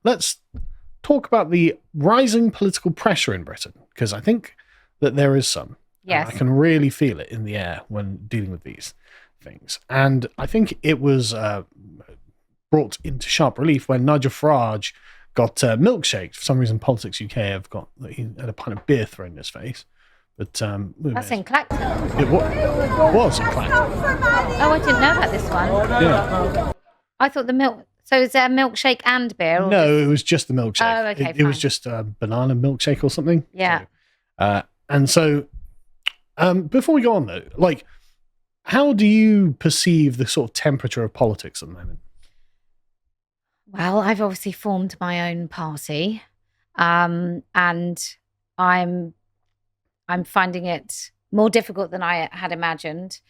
let's talk about the rising political pressure in Britain, because I think that there is some. Yes. I can really feel it in the air when dealing with these things. And I think it was brought into sharp relief when Nigel Farage got milkshaked. For some reason, Politics UK he had a pint of beer thrown in his face. But that's in Clacton. It was in Clacton. Oh, I didn't know about this one. Yeah. I thought the milk. So is there a milkshake and beer? Or no, it was just the milkshake. Oh, okay. It was just a banana milkshake or something. Yeah. And so, before we go on though, like, how do you perceive the sort of temperature of politics at the moment? Well, I've obviously formed my own party, and I'm finding it more difficult than I had imagined.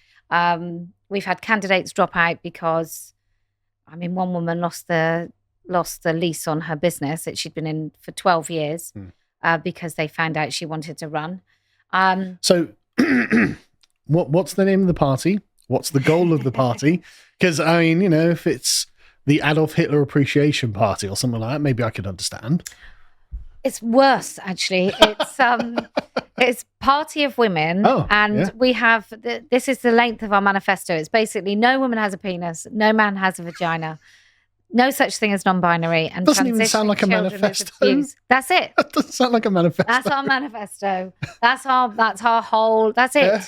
We've had candidates drop out because, one woman lost the lease on her business that she'd been in for 12 years because they found out she wanted to run. So, what's the name of the party? What's the goal of the party? Because, if it's the Adolf Hitler Appreciation Party or something like that, maybe I could understand. It's worse, actually. It's Party of Women, we have this is the length of our manifesto. It's basically no woman has a penis, no man has a vagina, no such thing as non-binary, and doesn't even sound like a manifesto. That's it. That doesn't sound like a manifesto. That's our manifesto. That's our whole. That's it. Yeah.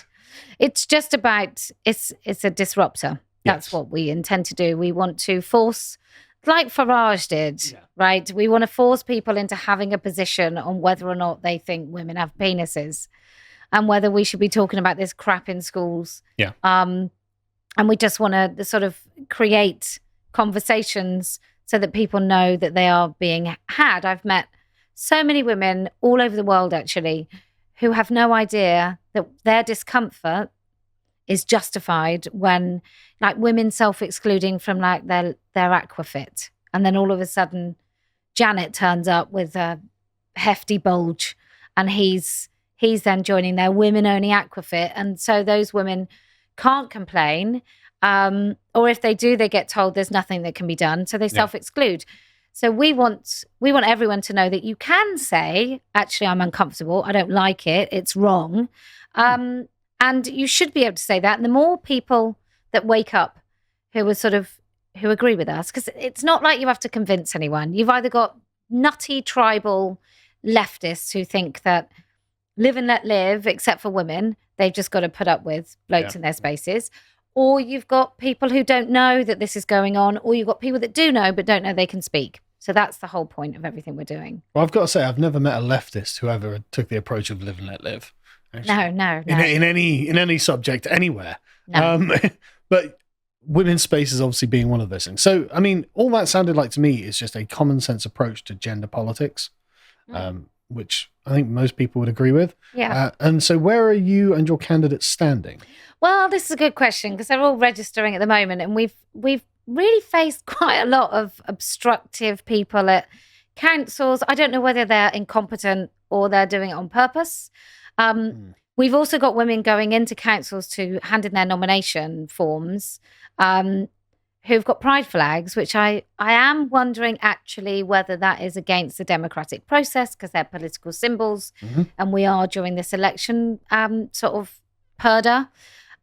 It's just about it's a disruptor. That's what we intend to do. We want to force, like Farage did, right? We want to force people into having a position on whether or not they think women have penises and whether we should be talking about this crap in schools. Yeah. And we just want to sort of create conversations so that people know that they are being had. I've met so many women all over the world, actually, who have no idea that their discomfort is justified when, like, women self-excluding from like their Aquafit, and then all of a sudden Janet turns up with a hefty bulge and he's then joining their women-only Aquafit, and so those women can't complain, or if they do, they get told there's nothing that can be done, so they self-exclude. So we want everyone to know that you can say, actually, I'm uncomfortable, I don't like it, it's wrong. And you should be able to say that. And the more people that wake up who agree with us, because it's not like you have to convince anyone. You've either got nutty tribal leftists who think that live and let live, except for women, they've just got to put up with blokes in their spaces. Or you've got people who don't know that this is going on, or you've got people that do know but don't know they can speak. So that's the whole point of everything we're doing. Well, I've got to say, I've never met a leftist who ever took the approach of live and let live. Actually. No. In any subject, anywhere. No. But women's space is obviously being one of those things. So, all that sounded like to me is just a common sense approach to gender politics, which I think most people would agree with. Yeah. And so where are you and your candidates standing? Well, this is a good question because they're all registering at the moment, and we've really faced quite a lot of obstructive people at councils. I don't know whether they're incompetent or they're doing it on purpose. We've also got women going into councils to hand in their nomination forms who've got pride flags, which I am wondering actually whether that is against the democratic process because they're political symbols and we are during this election sort of purdah.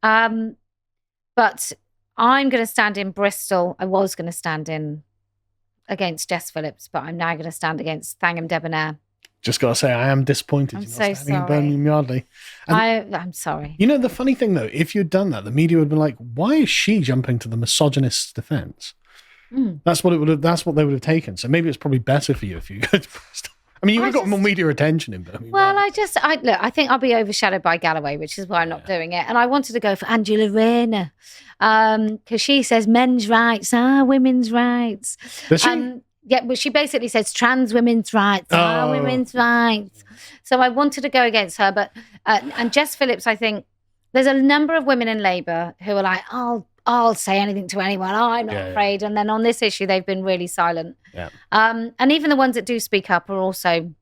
But I'm going to stand in Bristol. I was going to stand in against Jess Phillips, but I'm now going to stand against Thangham Debonair. Just got to say, I am disappointed. I'm so sorry. In Birmingham Yardley. I'm sorry. You know, the funny thing, though, if you'd done that, the media would have been like, why is she jumping to the misogynist's defense? That's what they would have taken. So maybe it's probably better for you if you go to Bristol. You would have got more media attention in Birmingham. Well, I think I'll be overshadowed by Galloway, which is why I'm not doing it. And I wanted to go for Angela Rayner because she says men's rights are women's rights. Does she? Yeah, but she basically says trans women's rights are women's rights. So I wanted to go against her. But and Jess Phillips, I think there's a number of women in Labour who are like, I'll say anything to anyone. I'm not afraid. And then on this issue, they've been really silent. Yeah. And even the ones that do speak up are also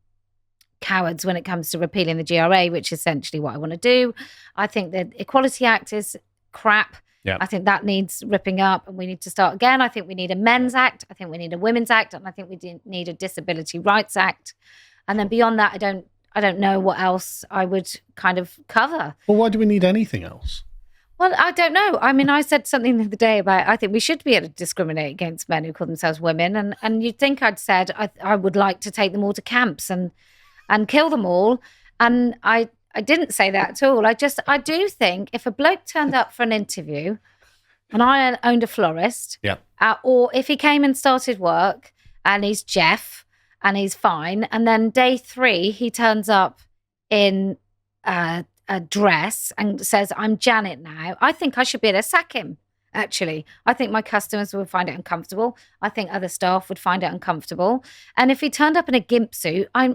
cowards when it comes to repealing the GRA, which is essentially what I want to do. I think the Equality Act is crap. Yeah. I think that needs ripping up, and we need to start again. I think we need a Men's Act. I think we need a Women's Act, and I think we need a Disability Rights Act. And then beyond that, I don't know what else I would kind of cover. Well, why do we need anything else? Well, I don't know. I mean, I said something the other day about I think we should be able to discriminate against men who call themselves women, and you'd think I'd said I would like to take them all to camps and kill them all, and I didn't say that at all. I do think if a bloke turned up for an interview, and I owned a florist, yeah, or if he came and started work, and he's Jeff and he's fine, and then day 3 he turns up in a dress and says, I'm Janet now, I think I should be able to sack him, actually. I think my customers would find it uncomfortable. I think other staff would find it uncomfortable. And if he turned up in a gimp suit, I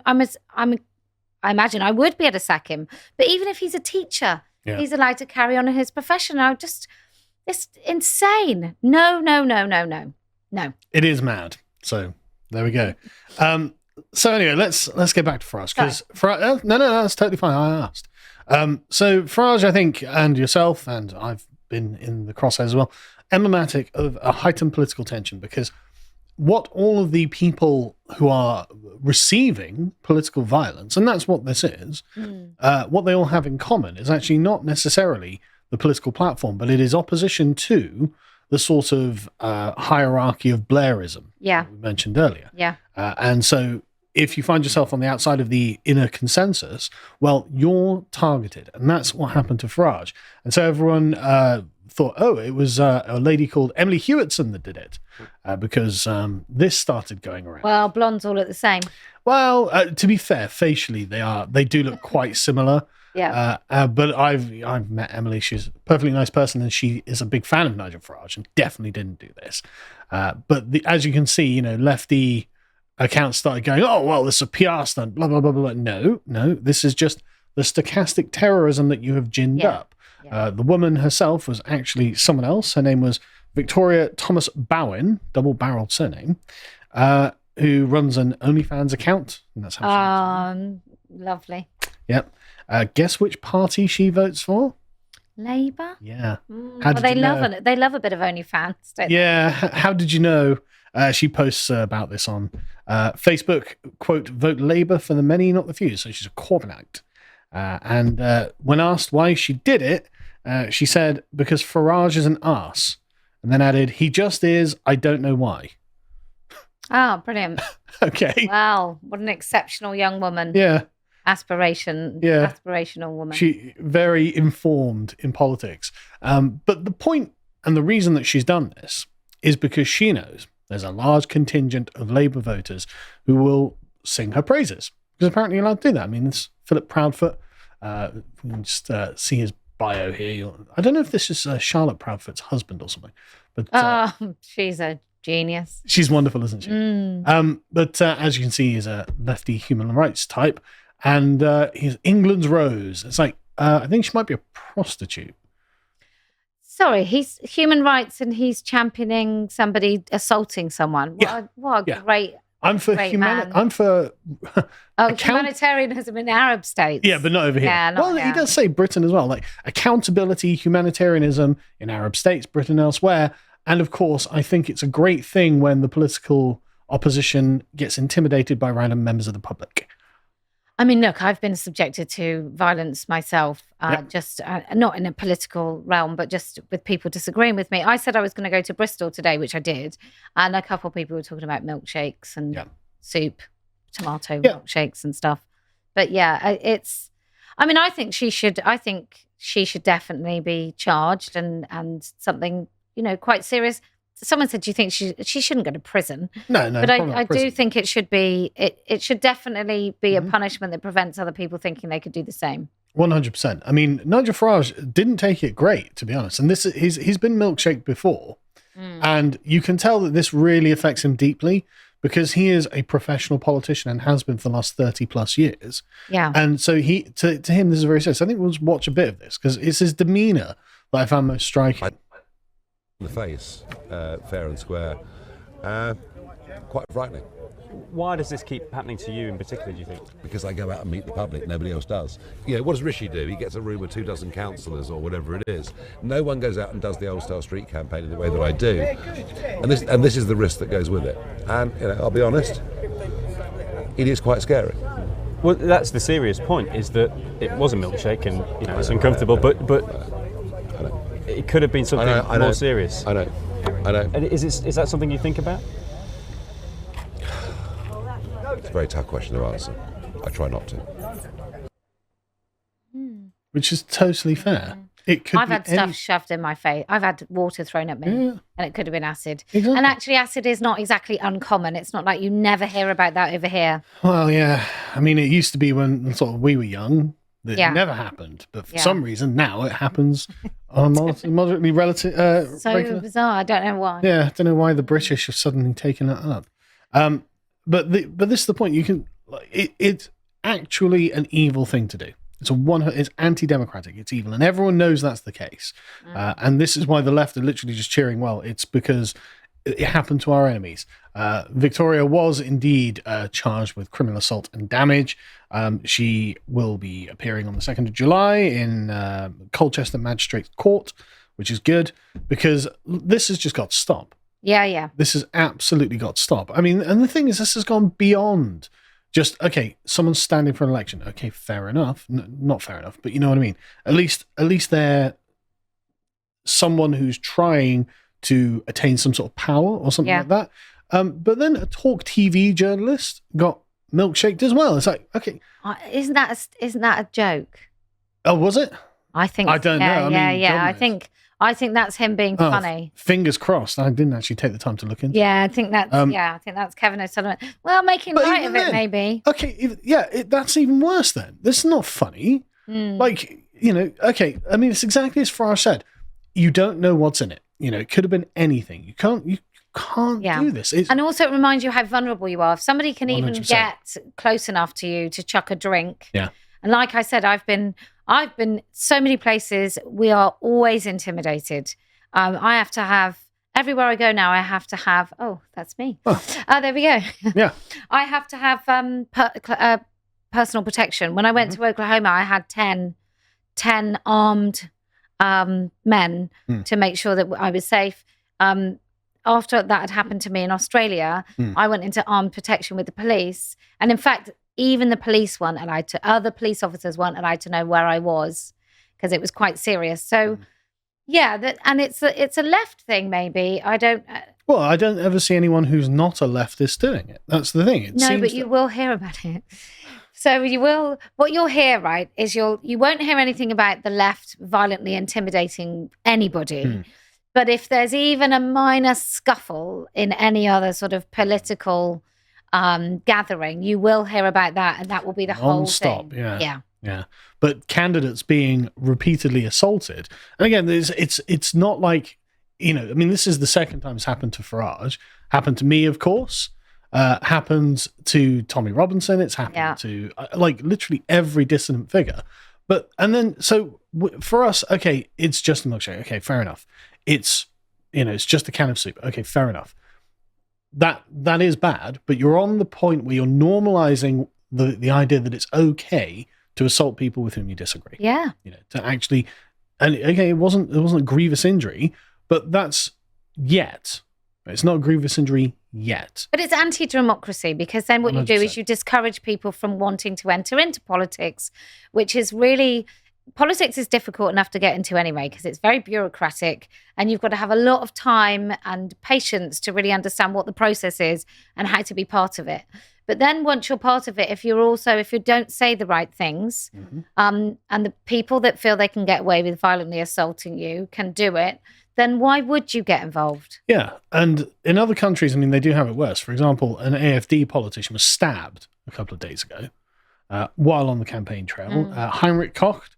imagine I would be able to sack him. But even if he's a teacher, he's allowed to carry on in his profession. It's insane. No. It is mad. So there we go. So anyway, let's get back to Farage, because no, that's totally fine. I asked. So Farage, I think, and yourself, and I've been in the crosshairs as well, emblematic of a heightened political tension, because what all of the people who are receiving political violence, and that's what this is, what they all have in common is actually not necessarily the political platform, but it is opposition to the sort of hierarchy of Blairism that we mentioned earlier. Yeah. And so if you find yourself on the outside of the inner consensus, well, you're targeted. And that's what happened to Farage. And so everyone thought, it was a lady called Emily Hewitson that did it, because this started going around. Well, blondes all look the same. Well, to be fair, facially they do look quite similar. Yeah. But I've met Emily. She's a perfectly nice person, and she is a big fan of Nigel Farage and definitely didn't do this. But as you can see, lefty accounts started going, oh, well, this is a PR stunt, blah, blah, blah, blah. No, this is just the stochastic terrorism that you have ginned up. Yeah. The woman herself was actually someone else. Her name was Victoria Thomas Bowen, double-barreled surname, who runs an OnlyFans account. And that's how she lovely. Yep. Guess which party she votes for? Labour? Yeah. They love a bit of OnlyFans, don't they? Yeah. How did you know? She posts about this on Facebook, quote, vote Labour for the many, not the few. So she's a Corbynite. And when asked why she did it, she said, because Farage is an arse. And then added, he just is, I don't know why. Oh, brilliant. Okay. Wow. What an exceptional young woman. Yeah. Aspirational woman. She very informed in politics. But the point and the reason that she's done this is because she knows there's a large contingent of Labour voters who will sing her praises. Because apparently you're allowed to do that. I mean, this Philip Proudfoot, we can just see his bio here. I don't know if this is Charlotte Proudfoot's husband or something. But she's a genius. She's wonderful, isn't she? But as you can see, he's a lefty human rights type. And he's England's Rose. It's like, I think she might be a prostitute. Sorry, he's human rights and he's championing somebody assaulting someone. What a great I'm for man. I'm for humanitarianism in Arab states. Yeah, but not over here. Yeah, he does say Britain as well, like accountability, humanitarianism in Arab states, Britain elsewhere. And of course, I think it's a great thing when the political opposition gets intimidated by random members of the public. I mean, look, I've been subjected to violence myself, just not in a political realm, but just with people disagreeing with me. I said I was going to go to Bristol today, which I did. And a couple of people were talking about milkshakes and soup, tomato milkshakes and stuff. But I think she should definitely be charged and something, quite serious. Someone said, do you think she shouldn't go to prison? No. But I do think it should be, it should definitely be a punishment that prevents other people thinking they could do the same. 100%. I mean, Nigel Farage didn't take it great, to be honest. And he's been milkshaked before. And you can tell that this really affects him deeply because he is a professional politician and has been for the last 30 plus years. Yeah. And so to him, this is very serious. I think we'll watch a bit of this because it's his demeanor that I found most striking. The face, fair and square, quite frightening. Why does this keep happening to you in particular, do you think? Because I go out and meet the public, nobody else does. What does Rishi do? He gets a room with 24 councillors or whatever it is. No one goes out and does the Old Style Street campaign in the way that I do. And this is the risk that goes with it. And I'll be honest, it is quite scary. Well, that's the serious point, is that it was a milkshake and it's uncomfortable, but it could have been something more serious. I know. And is that something you think about? It's a very tough question to answer. I try not to. Which is totally fair. It could. I've had stuff shoved in my face. I've had water thrown at me, and it could have been acid. Exactly. And actually, acid is not exactly uncommon. It's not like you never hear about that over here. Well, yeah. I mean, it used to be when sort of we were young. It never happened, but for some reason now it happens on a moderately relative. So regular. Bizarre. I don't know why. Yeah, I don't know why the British have suddenly taken that up. But this is the point. It's actually an evil thing to do. It's anti-democratic. It's evil, and everyone knows that's the case. And this is why the left are literally just cheering. Well, it's because it happened to our enemies. Victoria was indeed charged with criminal assault and damage. She will be appearing on the 2nd of July in Colchester Magistrates Court, which is good because this has just got to stop. Yeah. This has absolutely got to stop. I mean, and the thing is, this has gone beyond just, okay, someone's standing for an election. Okay, fair enough. Not fair enough, but you know what I mean? At least they're someone who's trying to attain some sort of power or something like that. But then a talk TV journalist got milkshaked as well. It's like, okay. Isn't that a joke? Oh, was it? I think. I don't know. I mean, I think that's him being funny. Fingers crossed. I didn't actually take the time to look into. Yeah, I think that's Kevin O'Sullivan. Well, making light of it, maybe. Okay, that's even worse. Then this is not funny. Like okay. I mean, it's exactly as Farage said. You don't know what's in it. It could have been anything. You can't do this. And also it reminds you how vulnerable you are. If somebody can 100%. Even get close enough to you to chuck a drink. Yeah. And like I said, I've been so many places. We are always intimidated. I have to have, everywhere I go now, I have to have, oh, that's me. Oh. There we go. Yeah. I have to have personal protection. When I went to Oklahoma, I had 10 armed men to make sure that I was safe. After that had happened to me in Australia, I went into armed protection with the police. And in fact, even the police other police officers weren't allowed to know where I was because it was quite serious. So, and it's a left thing, maybe. I don't ever see anyone who's not a leftist doing it. That's the thing. But you will hear about it. So what you'll hear, right, is you won't hear anything about the left violently intimidating anybody. But if there's even a minor scuffle in any other sort of political gathering, you will hear about that, and that will be the whole thing. Yeah. But candidates being repeatedly assaulted, and again, it's not like I mean, this is the second time it's happened to Farage. Happened to me, of course. Happened to Tommy Robinson. It's happened to like literally every dissident figure. But and then for us, okay, it's just a milkshake. Okay, fair enough. It's it's just a can of soup. Okay, fair enough. That is bad, but you're on the point where you're normalizing the idea that it's okay to assault people with whom you disagree. Yeah. To actually, and okay, it wasn't a grievous injury, but that's yet. It's not a grievous injury yet. But it's anti-democracy because then what 100%. You do is you discourage people from wanting to enter into politics, which is really. Politics is difficult enough to get into anyway because it's very bureaucratic and you've got to have a lot of time and patience to really understand what the process is and how to be part of it. But then once you're part of it, if you don't say the right things, and the people that feel they can get away with violently assaulting you can do it, then why would you get involved? Yeah. And in other countries, I mean, they do have it worse. For example, an AfD politician was stabbed a couple of days ago while on the campaign trail. Heinrich Koch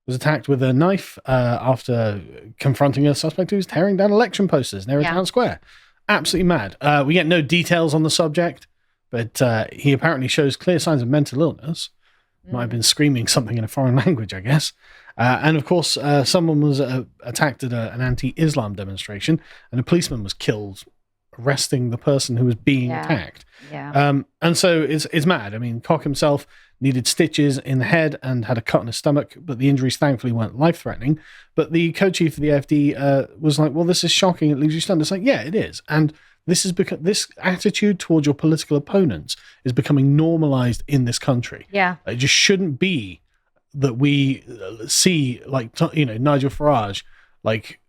was attacked with a knife after confronting a suspect who was tearing down election posters near a town square. Absolutely mad. We get no details on the subject, but he apparently shows clear signs of mental illness. Might have been screaming something in a foreign language, I guess. And of course, someone was attacked at an anti-Islam demonstration, and a policeman was killed arresting the person who was being attacked. Yeah. And so it's mad. I mean, Koch himself needed stitches in the head and had a cut in his stomach, but the injuries thankfully weren't life-threatening. But the co-chief of the AfD was like, well, this is shocking. It leaves you stunned. It's like, yeah, it is. And this attitude towards your political opponents is becoming normalized in this country. Yeah. It just shouldn't be that we see, like, Nigel Farage, like...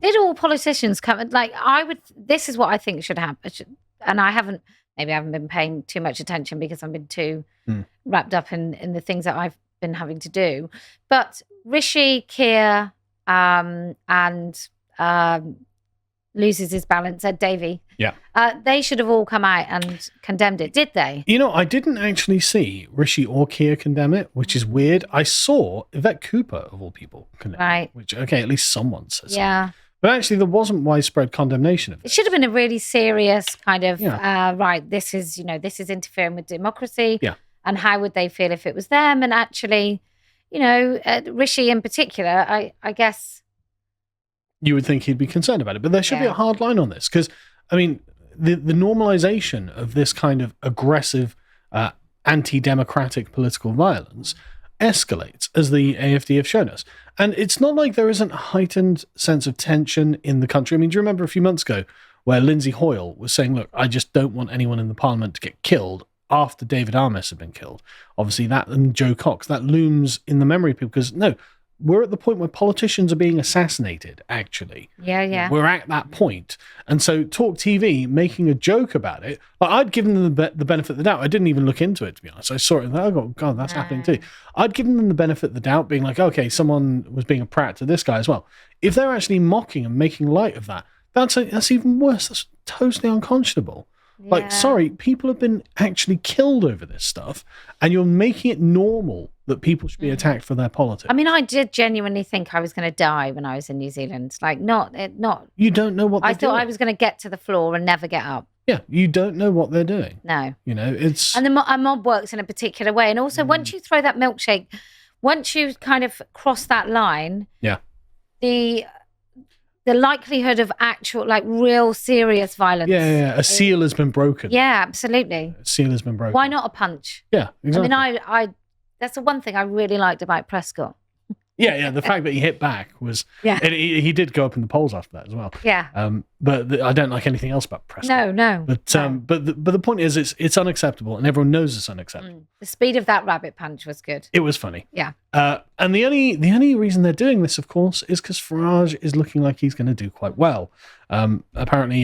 Did all politicians come... Like, this is what I think should happen. And maybe I haven't been paying too much attention because I've been too wrapped up in the things that I've been having to do. But Rishi, Keir, and loses his balance, Ed Davey. Yeah. They should have all come out and condemned it, did they? I didn't actually see Rishi or Keir condemn it, which is weird. I saw Yvette Cooper, of all people, condemn it, which, okay, at least someone says something. But actually, there wasn't widespread condemnation of it. It should have been a really serious kind of, right, this is interfering with democracy. Yeah. And how would they feel if it was them? And actually, Rishi in particular, I guess... You would think he'd be concerned about it, but there should be a hard line on this because, I mean, the normalization of this kind of aggressive, anti-democratic political violence escalates, as the AfD have shown us. And it's not like there isn't a heightened sense of tension in the country. I mean, do you remember a few months ago where Lindsay Hoyle was saying, look, I just don't want anyone in the parliament to get killed after David Armes had been killed? Obviously, that and Joe Cox, that looms in the memory of people because, no, we're at the point where politicians are being assassinated, actually. Yeah. We're at that point. And so Talk TV making a joke about it, like, I'd given them the benefit of the doubt. I didn't even look into it, to be honest. I saw it and thought, oh, God, that's happening too. I'd given them the benefit of the doubt, being like, okay, someone was being a prat to this guy as well. If they're actually mocking and making light of that, that's even worse. That's totally unconscionable. Yeah. Like, sorry, people have been actually killed over this stuff, and you're making it normal that people should be attacked for their politics. I mean, I did genuinely think I was going to die when I was in New Zealand. Like, not. You don't know what they're doing. I thought I was going to get to the floor and never get up. Yeah, you don't know what they're doing. No. It's... And the mob works in a particular way. And also, once you throw that milkshake, once you kind of cross that line, the likelihood of actual, like, real serious violence. Yeah. A seal has been broken. Yeah, absolutely. A seal has been broken. Why not a punch? Yeah, exactly. I mean, I that's the one thing I really liked about Prescott. Yeah. The fact that he hit back was... Yeah. And he did go up in the polls after that as well. Yeah. But I don't like anything else about Prescott. No. But the point is, it's unacceptable, and everyone knows it's unacceptable. The speed of that rabbit punch was good. It was funny. Yeah. And the only reason they're doing this, of course, is because Farage is looking like he's going to do quite well. Apparently,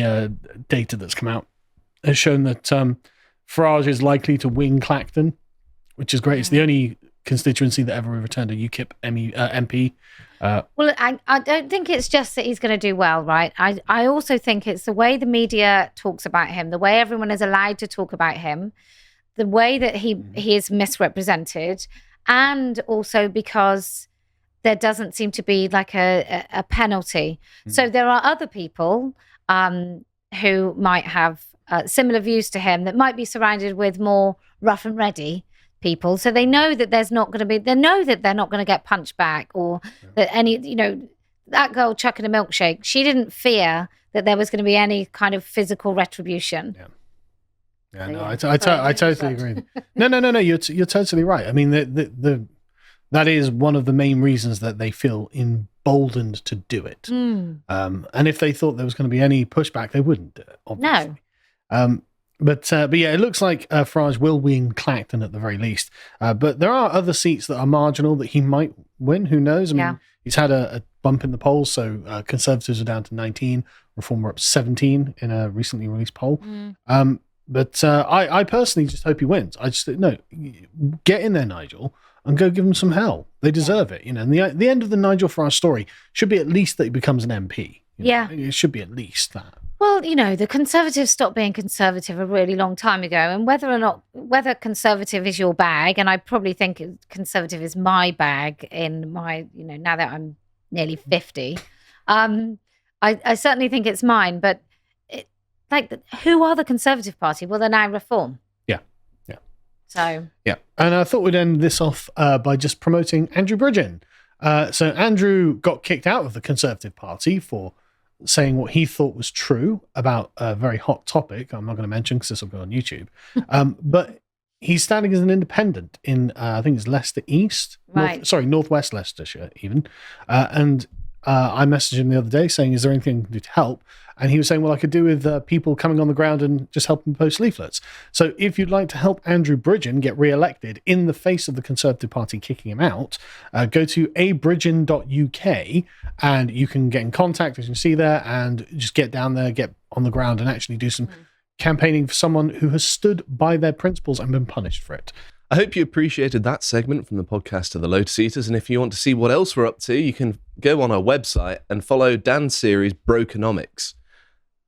data that's come out has shown that Farage is likely to win Clacton, which is great. It's the only constituency that ever returned a UKIP MP. Well, I don't think it's just that he's going to do well, right? I also think it's the way the media talks about him, the way everyone is allowed to talk about him, the way that he is misrepresented, and also because there doesn't seem to be like a penalty. So there are other people who might have similar views to him that might be surrounded with more rough and ready people, so they know that they're not going to get punched back, or that that girl chucking a milkshake, she didn't fear that there was going to be any kind of physical retribution. Yeah, no, I totally agree. No, you're totally right. I mean, that is one of the main reasons that they feel emboldened to do it. And if they thought there was going to be any pushback, they wouldn't do it, obviously. No. But yeah, it looks like Farage will win Clacton at the very least. But there are other seats that are marginal that he might win. Who knows? I mean, he's had a bump in the polls. So Conservatives are down to 19, Reform were up 17 in a recently released poll. But I personally just hope he wins. I just get in there, Nigel, and go give him some hell. They deserve it. And the end of the Nigel Farage story should be at least that he becomes an MP. It should be at least that. Well, the Conservatives stopped being Conservative a really long time ago, and whether Conservative is your bag, and I probably think Conservative is my bag in my, now that I'm nearly 50, I certainly think it's mine, but who are the Conservative Party? Well, they're now Reform. Yeah. So. Yeah, and I thought we'd end this off by just promoting Andrew Bridgen. So Andrew got kicked out of the Conservative Party for saying what he thought was true about a very hot topic. I'm not going to mention because this will go on YouTube. But he's standing as an independent in, I think it's Leicester East. Right. Northwest Leicestershire even. And I messaged him the other day saying, is there anything I can do to help? And he was saying, well, I could do with people coming on the ground and just help them post leaflets. So if you'd like to help Andrew Bridgen get re-elected in the face of the Conservative Party kicking him out, go to abridgen.uk and you can get in contact, as you can see there, and just get down there, get on the ground and actually do some campaigning for someone who has stood by their principles and been punished for it. I hope you appreciated that segment from the podcast of the Lotus Eaters, and if you want to see what else we're up to, you can go on our website and follow Dan's series Brokenomics.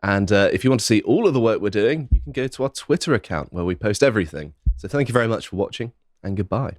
And if you want to see all of the work we're doing, you can go to our Twitter account where we post everything. So thank you very much for watching, and goodbye.